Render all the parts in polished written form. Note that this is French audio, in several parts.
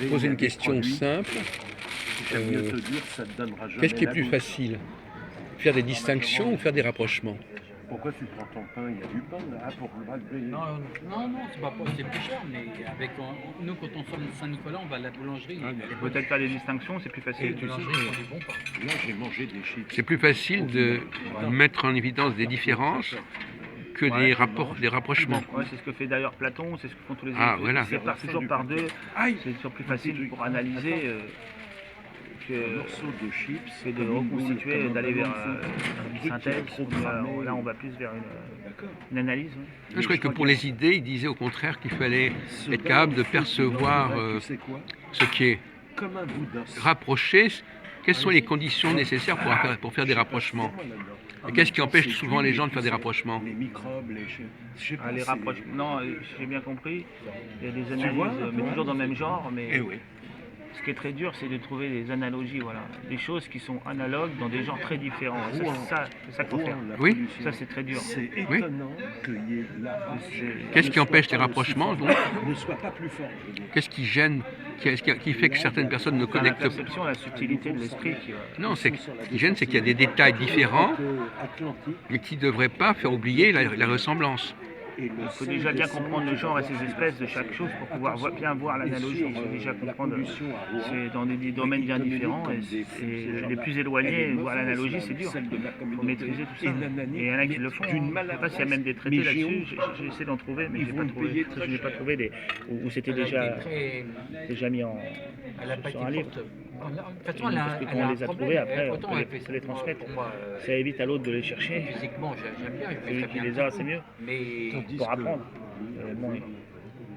Poser une question simple. Qu'est-ce qui est plus facile? Faire des distinctions ou faire des rapprochements? Pourquoi tu prends ton pain? Il y a du pain là pour le relever. Non, c'est plus cher, mais nous quand on sort de Saint-Nicolas, on va à la boulangerie. Peut-être faire des distinctions, c'est plus facile. Tu sais, là j'ai mangé des chips. C'est plus facile de mettre en évidence des différences que des rapprochements. Ouais, c'est ce que fait d'ailleurs Platon, c'est ce que font tous les Ah, autres. voilà. Ils séparent toujours par deux, c'est toujours plus facile pour analyser Un morceau de chips, que de reconstituer, d'aller vers une synthèse. Là, on va plus vers une analyse. Je crois que pour les idées, il disait au contraire qu'il fallait être capable de percevoir ce qui est comme un bout d'os. rapproché. Quelles sont les conditions nécessaires pour faire des rapprochements? Et qu'est-ce qui empêche souvent les gens de faire des rapprochements? Les microbes, je sais pas, Les rapprochements. Non, j'ai bien compris. Il y a des analyses, mais toujours dans le même genre. Mais oui. ce qui est très dur, c'est de trouver des analogies, voilà, des choses qui sont analogues dans des genres très différents. C'est ça qu'il faut faire. Oui. Ça, c'est très dur. C'est étonnant qu'il y ait la race. Qu'est-ce qui empêche les rapprochements donc? Ne soit pas plus fort. Qu'est-ce qui gêne? Qui fait que certaines personnes ne La connectent pas? perception, la subtilité de l'esprit. Non, ce qui gêne, c'est qu'il y a des détails différents, mais qui ne devraient pas faire oublier la ressemblance. Il faut déjà bien comprendre le genre et ses espèces de chaque chose pour pouvoir bien voir l'analogie. Il faut déjà comprendre c'est dans des domaines bien différents et les plus éloignés, voir l'analogie, c'est dur. Il faut maîtriser tout ça. Et il y en a qui le font. Je ne sais pas s'il y a même des traités là-dessus. J'essaie d'en trouver, mais je n'ai pas trouvé où c'était déjà mis sur un livre. Parce qu'on les a trouvés, après, on peut les transmettre. Ça évite à l'autre de les chercher. Physiquement, j'aime bien. Celui qui les a, c'est mieux. Mais Pour apprendre.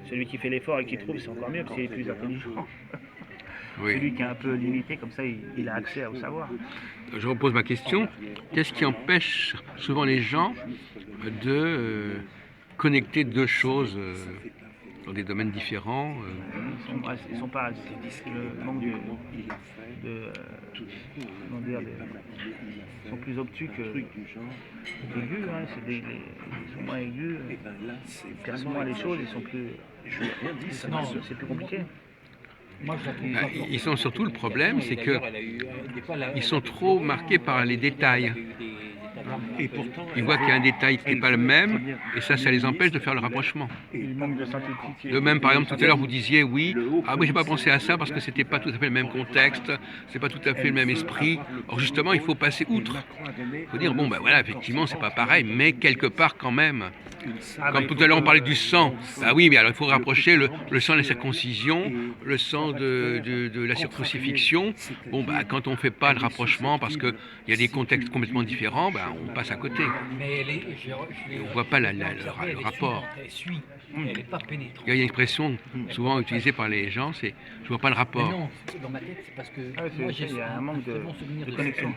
Celui qui fait l'effort et qui trouve, c'est encore mieux parce qu'il est plus intelligent. Oui. Celui qui est un peu limité, comme ça, il a accès au savoir. Je repose ma question. Qu'est-ce qui empêche souvent les gens de connecter deux choses dans des domaines différents? Ils sont pas. Le manque ils sont plus obtus que aigus. Ils sont moins aigus. Ils perçoivent moins les choses. Ils sont plus. C'est plus compliqué. moi, je la trouve Ils sont surtout, le problème, c'est que ils sont trop marqués par les détails. Et pourtant, Ils voient qu'il y a un détail qui n'est pas le même, et ça les empêche de faire le rapprochement. Il manque de synthétique. De même, par exemple, tout à l'heure, vous disiez, oui, j'ai pas pensé à ça parce que c'était pas tout à fait le même contexte, c'est pas tout à fait le même esprit. Or, justement, il faut passer outre. Il faut dire, bon, ben voilà, effectivement, c'est pas pareil, mais quelque part quand même. Comme tout à l'heure, on parlait du sang. Bah oui, mais alors il faut rapprocher le sang de la circoncision, le sang de la circoncifixion. Bon, bah, quand on ne fait pas le rapprochement parce qu'il y a des contextes complètement différents, bah, on passe à côté. Mais On ne voit pas le rapport. Elle n'est pas pénétrante. Il y a une expression souvent utilisée par les gens, c'est « je vois pas le rapport ». Non, dans ma tête, c'est parce que moi j'ai il y a un manque de connexion.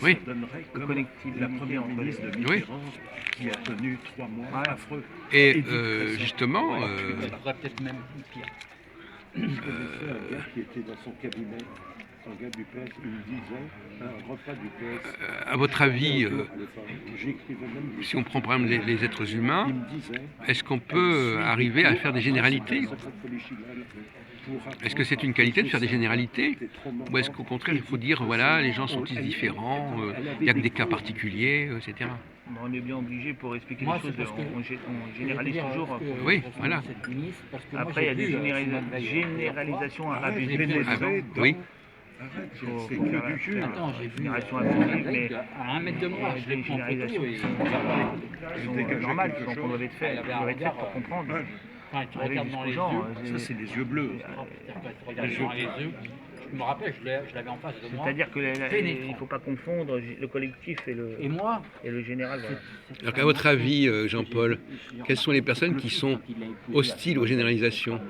Oui. De connectivité La première entre les ministre de Mitterrand qui a tenu 3 mois affreux. Et justement, ça pourrait peut-être même pire. Un gars qui était dans son cabinet, un gars du PS, il me disait, un repas du PS. à votre avis, J'écrivais même si on prend par exemple les êtres humains, il me disait, est-ce qu'on peut arriver à faire des généralités? Est-ce que c'est une qualité de faire des généralités? Ou est-ce qu'au contraire, il faut dire, voilà, les gens sont tous différents, il n'y a que des cas particuliers, etc. On est bien obligé pour expliquer les choses, on généralise toujours. Oui, voilà. Après, il y a des généralisations abusées. Oui. C'est que du jus. Attends, j'ai vu Génération abusée, mais à 1 mètre de moi, je l'ai des pris en photo généralisations et qui sont normales, qu'on doit être fait pour comprendre. quand tu regardes dans les yeux, Ça, c'est les yeux bleus. tu regardes dans les yeux, je me rappelle, je l'avais en face de moi. C'est-à-dire qu'il ne faut pas confondre le collectif et le général. Voilà. Alors qu'à votre avis, Jean-Paul, quelles sont les personnes qui sont hostiles aux généralisations?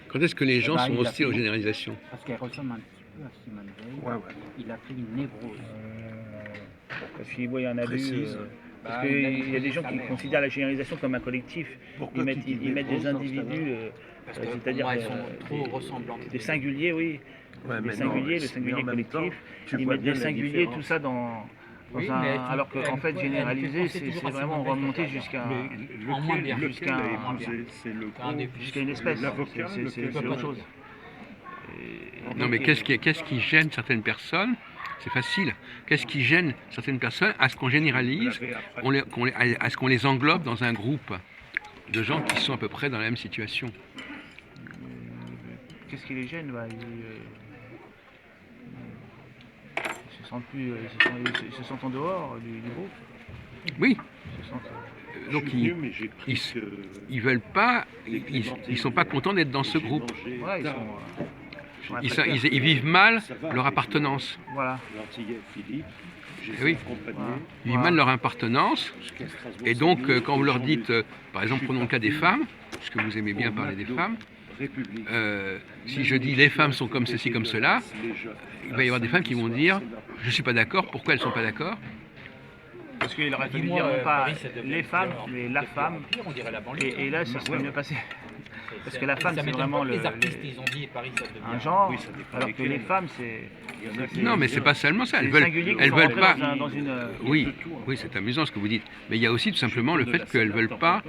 Quand est-ce que les gens sont hostiles aux généralisations? Parce qu'elle ressemble un petit peu à Simone Veil. Il a fait une névrose. Parce qu'il voit un abus. Précise. Parce qu'il y a des gens qui considèrent la généralisation comme un collectif. Ils mettent des individus, c'est-à-dire Ils sont trop ressemblants. des singuliers, oui. Ouais, Des mais singuliers, non, le singulier mais en même temps, collectif. tu Ils vois mettent bien des la singuliers, différence. tout ça dans Oui, Dans un- mais alors qu'en fait, généraliser, elle fait c'est penser toujours à vraiment Simone Veil, remonter jusqu'à en moins bien. lequel jusqu'à- a épousé, c'est le Un des- gros- jusqu'à une espèce. L'avocat, C'est lequel- autre chose. Non, mais qu'est-ce qui gêne certaines personnes? C'est facile. Qu'est-ce qui gêne certaines personnes à ce qu'on généralise, à ce qu'on les englobe dans un groupe de gens qui sont à peu près dans la même situation? Qu'est-ce qui les gêne ils se sentent plus, ils se sentent en dehors du groupe. Oui. Ils se sentent, Donc Je suis venu, mais j'ai pris ils- que ils veulent pas, ils sont pas contents d'être dans ce j'ai groupe. mangé voilà, ils tard. sont Ils vivent mal leur appartenance. voilà. L'Antillais Philippe, j'ai Oui. accompagné Ils vivent mal leur appartenance. jusqu'à Strasbourg. Et donc, Saint-Denis, quand vous leur aux gens dites, du- par exemple, prenons le cas des femmes, puisque vous aimez bien parler des femmes, République. si je dis les femmes sont comme ceci, comme cela, il va y avoir des femmes qui vont dire je ne suis pas d'accord, pourquoi elles ne sont pas d'accord? Parce qu'il aurait fallu Dis-moi, dire non pas Paris, ça devient les femmes, pire, mais la femme. pire, on dirait la banlieue. Et là, ça serait mieux passé. Parce que la femme, Ça c'est m'étonne vraiment pas que le, les artistes, ils ont dit Paris, ça devient un genre, Oui, ça dépend alors que lesquels. les femmes, c'est. Non, mais c'est pas seulement ça. c'est Elles veulent, singulier elles qu'on veulent rentre pas. dans une. Oui, oui, c'est amusant ce que vous dites. Mais il y a aussi tout simplement le fait qu'elles veulent pas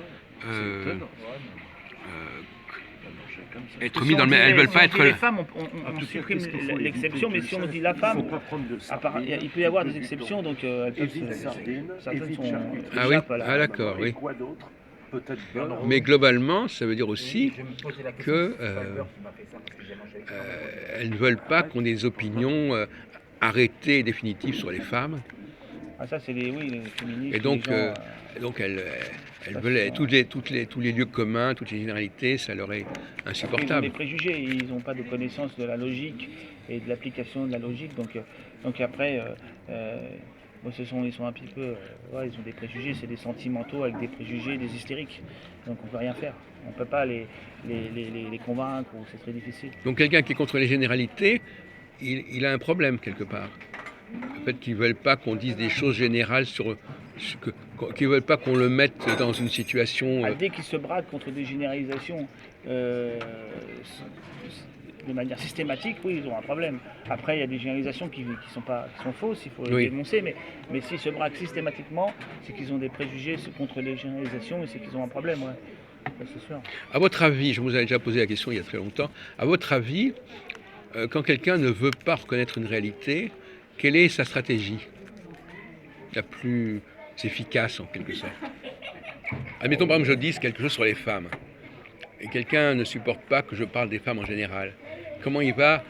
être Si mis on dans le dit même. Elles les- veulent si pas on être. dit les femmes, on tout cas, supprime qu'est-ce qu'il faut l'exception, mais éviter si on que dit ça- la il femme, faut pas prendre de sardines, il peut y avoir des exceptions, donc elles peuvent évite sardines, certaines évite sont. charcuterie. Ah oui, échappent à la- ah d'accord, Et oui. quoi d'autre? Peut-être beurre. Mais globalement, ça veut dire aussi Je me posais la question, que c'est pas le beurre qui m'a fait ça, parce que j'ai mangé. elles ne veulent pas qu'on ait des opinions arrêtées et définitives sur les femmes. Ah, ça, c'est les féministes. Et donc, les gens, donc elles veulent tous les lieux communs, toutes les généralités, ça leur est ils ont insupportable. des préjugés, ils n'ont pas de connaissance de la logique et de l'application de la logique. Donc après, moi, ils sont un petit peu, ouais, ils ont des préjugés, c'est des sentimentaux avec des préjugés, des hystériques. Donc on peut rien faire. On peut pas les convaincre, ou c'est très difficile. Donc quelqu'un qui est contre les généralités, il a un problème quelque part. Le fait qu'ils ne veulent pas qu'on dise des choses générales qu'ils ne veulent pas qu'on le mette dans une situation. Ah, dès qu'ils se braquent contre des généralisations de manière systématique, oui, ils ont un problème. Après, il y a des généralisations qui sont fausses, il faut les Oui. dénoncer, mais s'ils se braquent systématiquement, c'est qu'ils ont des préjugés contre les généralisations et c'est qu'ils ont un problème, ouais. Ça, c'est sûr. À votre avis, je vous avais déjà posé la question il y a très longtemps, à votre avis, quand quelqu'un ne veut pas reconnaître une réalité, quelle est sa stratégie la plus efficace en quelque sorte? Admettons par exemple je dise quelque chose sur les femmes et quelqu'un ne supporte pas que je parle des femmes en général. Comment il va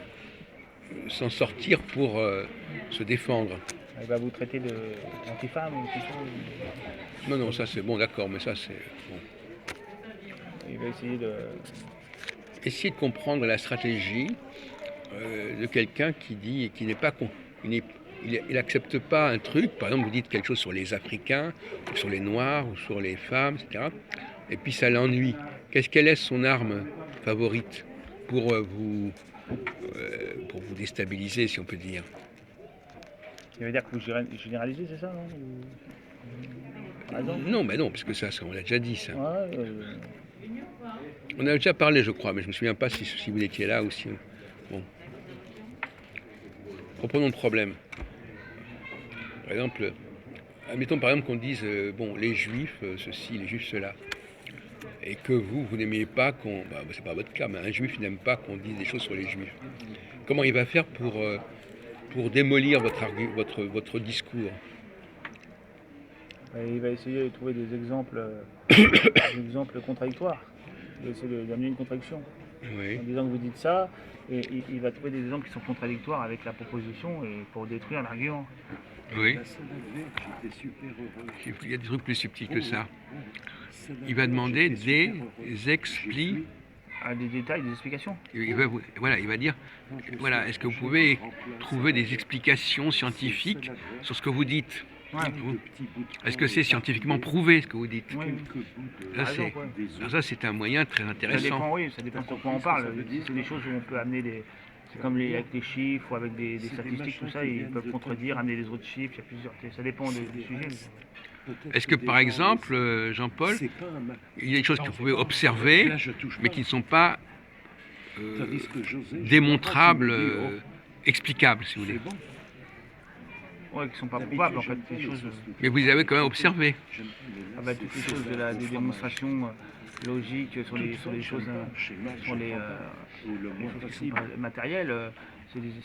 s'en sortir pour se défendre? Il va vous traiter d'anti-femme ou quelque chose. Non, ça c'est bon, d'accord, mais ça c'est bon. Il va essayer de... Essayer de comprendre la stratégie de quelqu'un qui dit, qui n'est pas il n'accepte pas un truc. Par exemple, vous dites quelque chose sur les Africains, ou sur les Noirs, ou sur les femmes, etc. Et puis ça l'ennuie. Quelle est son arme favorite pour vous déstabiliser, si on peut dire? Il veut dire que vous généralisez, c'est ça, non Ou- Par exemple Non, mais non, parce que ça on l'a déjà dit, ça. Ouais, On a déjà parlé, je crois, mais je ne me souviens pas si vous étiez là ou si... Bon. Reprenons le problème. Par exemple, admettons par exemple qu'on dise, bon, les Juifs, ceci, les Juifs, cela. Et que vous n'aimez pas qu'on... Bah, c'est pas votre cas, mais un Juif n'aime pas qu'on dise des choses sur les Juifs. Comment il va faire pour démolir votre discours? il va essayer de trouver des exemples, contradictoires. Il va essayer d'amener une contradiction. Oui. En disant que vous dites ça, et il va trouver des exemples qui sont contradictoires avec la proposition et pour détruire l'argument. Oui. La salade verte, j'étais super heureux. Il y a des trucs plus subtils que ça. Salade Il va verte, demander j'étais des super heureux. explications. À des détails, des explications. Il va dire, voilà, est-ce que vous pouvez trouver des explications scientifiques sur ce que vous dites? Ouais. Est-ce que c'est scientifiquement prouvé ce que vous dites? Oui. Ça, Par c'est, exemple, ouais. alors ça, c'est un moyen très Ça intéressant. dépend, oui, ça dépend sur quoi on parle. C'est des choses où on peut amener des... C'est comme avec des chiffres ou avec des statistiques, tout ça, ils peuvent contredire, amener des autres chiffres, il y a plusieurs... Ça dépend du sujet. Est-ce que, par exemple, Jean-Paul, il y a des choses que vous pouvez observer, mais qui ne sont pas démontrables, explicables, si vous voulez? ouais, qui sont pas probables en fait, des choses, Mais vous avez quand même observé. toutes les choses des démonstrations logiques sur les choses, sur les choses qui sont pas matérielles.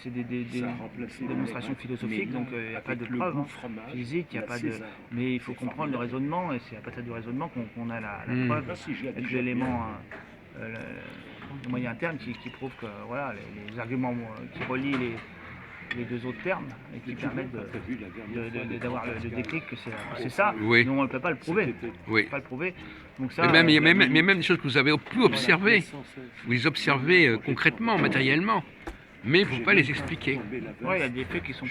C'est des démonstrations philosophiques, donc il n'y a pas de preuve physique, il y a pas de... mais il faut comprendre le raisonnement, et c'est à partir du raisonnement qu'on a la preuve, avec l'élément, le moyen interne qui prouve que voilà, les arguments qui relient les deux autres termes et qui permettent d'avoir le déclic que c'est ça, Oui. mais on ne peut pas le prouver. Oui. On peut pas le prouver. Donc ça, Mais même des choses que vous avez pu observer. Vous les observez concrètement, matériellement. Mais vous ne pouvez pas les expliquer. ouais, il y a des faits qui sont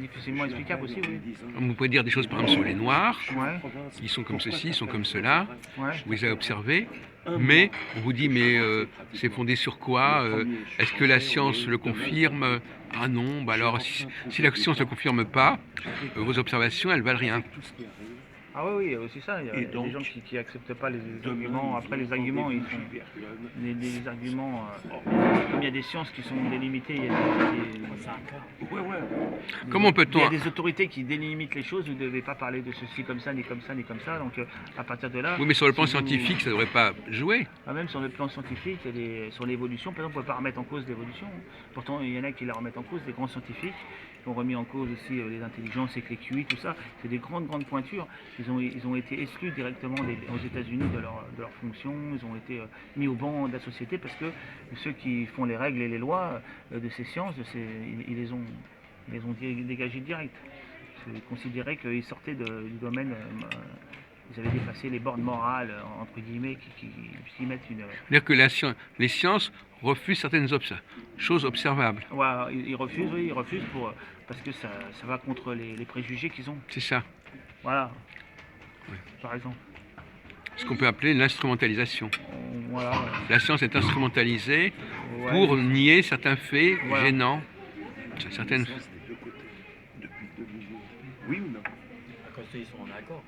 difficilement explicables aussi, oui. Vous pouvez dire des choses, par exemple, sur les Noirs. Ouais, Ils sont comme ceci, ils sont comme cela. ouais. Vous les avez observés. Mais on vous dit, mais c'est fondé sur quoi? Est-ce que la science le confirme? Ah non, bah alors si la science ne le confirme pas, vos observations, elles valent rien. Ah oui, il y a aussi ça. Il y a des gens qui acceptent pas les arguments. Après, les arguments, ils sont les arguments. Comme il y a des sciences qui sont délimitées, il y a Comment il y peut-on... a des autorités qui délimitent les choses. Vous ne devez pas parler de ceci comme ça, ni comme ça, ni comme ça. Donc, à partir de là. Oui, mais sur le plan si vous- scientifique, ça ne devrait pas jouer. Même sur le plan scientifique, sur l'évolution, par exemple, on ne peut pas remettre en cause l'évolution. Pourtant, il y en a qui la remettent en cause, des grands scientifiques, qui ont remis en cause aussi les intelligences, les QI, tout ça. C'est des grandes pointures. Ils ont été exclus directement aux États-Unis de leur fonction. Ils ont été mis au banc de la société parce que ceux qui font les règles et les lois de ces sciences, ils les ont dégagés direct. C'est considéré qu'ils sortaient du domaine. Ils avaient dépassé les bornes morales, entre guillemets, qui mettent une... C'est-à-dire que les sciences refusent certaines choses observables. Ouais, ils refusent, oui, ils refusent parce que ça va contre les préjugés qu'ils ont. C'est ça. Voilà. Oui. Par exemple. Ce qu'on peut appeler l'instrumentalisation. Voilà. La science est instrumentalisée Ouais. pour nier certains faits Voilà. gênants. Certaines... Depuis 2000. Oui ou non? À cause ils sont en accord.